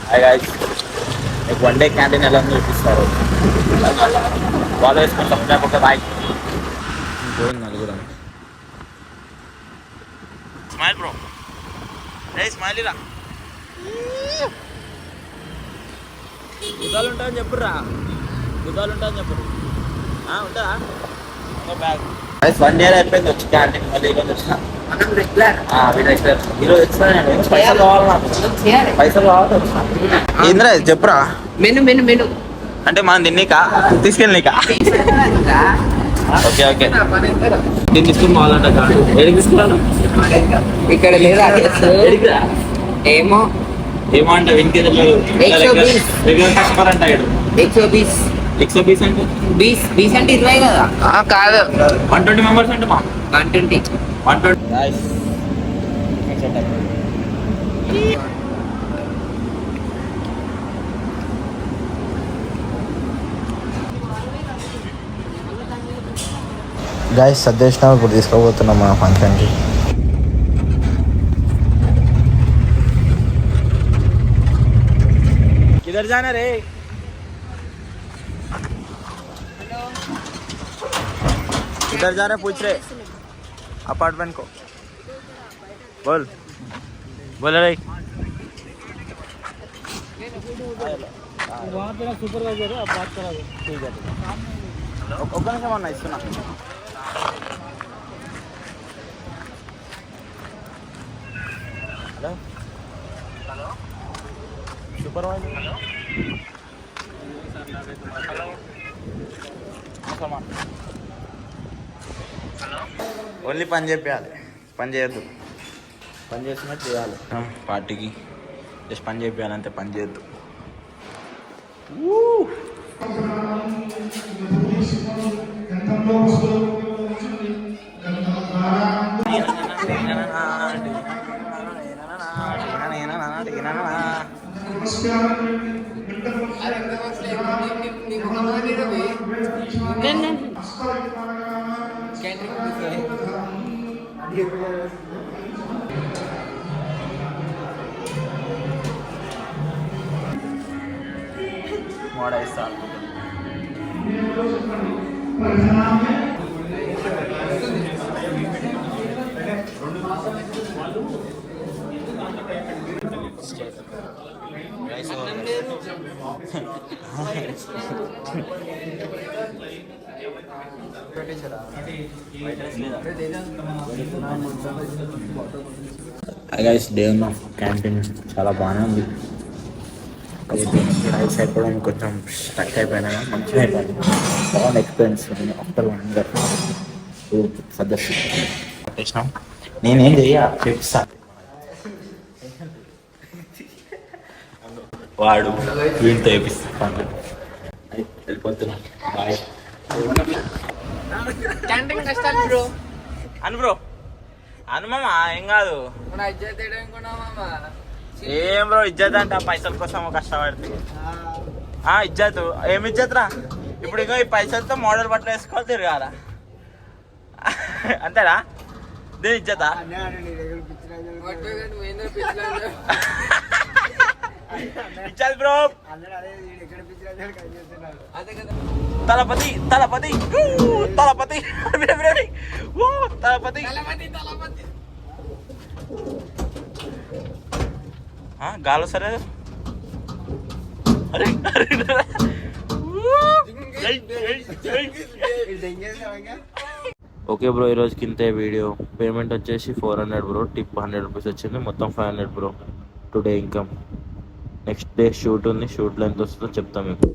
Hi guys, మీకు one day canteen ఎలా చూపిస్తారు వాళ్ళు వేసుకొని సబ్స్క్రైబ్ ఒక బాయ్ పోయింది నలుగురం. స్మైల్ బ్రో, రే స్మైల్ ఇలా గుద్దాలు ఉంటాయని చెప్పుర్రా, గుద్దాలు ఉంటాయని చెప్పరు ఉంటుందా బ్యాగ్. వన్ ఇయర్ అయిపోయింది వచ్చి క్యాంటీన్, మళ్ళీ ఈరోజు వచ్చిన ఈరోజు వచ్చిన నేను పైసలు కావాలి, పైసలు కావాలి వచ్చిన. ఏంద్రా చెప్పురా. మెను మెను మెను అంటే మనం తిన్నీకా తీసుకెళ్ళనీకా? ఓకే ఓకే నేను తీసుకుని మాలంట ఏడికి తీసుకున్నాను ఇక్కడ లేదా ఏమో ఏమో అంటే వెనక కస్టమర్ అంట 120 అంటే 20 అంటే 20 కదా కాదు 120 మెంబర్స్ అంటే మా 120 गाइस सदेशना ఇప్పుడు తీసుకోబోతున్నాం మన ఫంక్షన్ కి. किधर जाना रे? किधर जा रहे पूछ रहे अपार्टमेंट को. बोल बोल रे. वहाँ पे सुपरवाइजर है, आप बात करा दो. ठीक है ఒక్క నిమిషం అన్న ఇస్తున్నా. Hello hello supervisor. Hello only పని చెప్పాలి, పని చేయొద్దు. పని చేస్తున్నట్టు చేయాలి పార్టీకి. జస్ట్ పని చెప్పాలి అంతే, పని చేయొద్దు. గైస్ డే ఉన్న క్యాంటీన్ చాలా బాగానే ఉంది. కాబట్టి రైస్ అయిపోవడం కొంచెం స్టక్ అయిపోయినా మంచిగా అయిపోయింది. బాగుంది ఎక్స్పీరియన్స్ ఆఫ్టర్ 1 year సజెషన్. నేనేం చెయ్య చెప్తా, వాడు వీటితో వేపిస్తాను. వెళ్ళిపోతున్నా బాయ్. అను బ్రో అను మామ, ఏం కాదు. ఏం బ్రో ఇజ్జత్ అంటే పైసల కోసం కష్టపడితే ఇజ్జత్ ఏం ఇజ్జత్ రా. ఇప్పుడు ఇంకా ఈ పైసలతో మోడల్ బట్టలు వేసుకోవాలి, తిరగాల అంతేనా? దేని ఇజ్జతా? ఇచ్చాలి బ్రో. తలపతి తలపతి తలపతి తలపతి గాలు సరే. అరే ఓకే బ్రో, ఈరోజుకి ఇంతే వీడియో. పేమెంట్ వచ్చేసి 400 బ్రో, టిప్ 100 రూపీస్ వచ్చింది, మొత్తం 500 bro today income. Next day shoot ఉంది, షూట్లో ఎంత వస్తుందో చెప్తాం మీకు.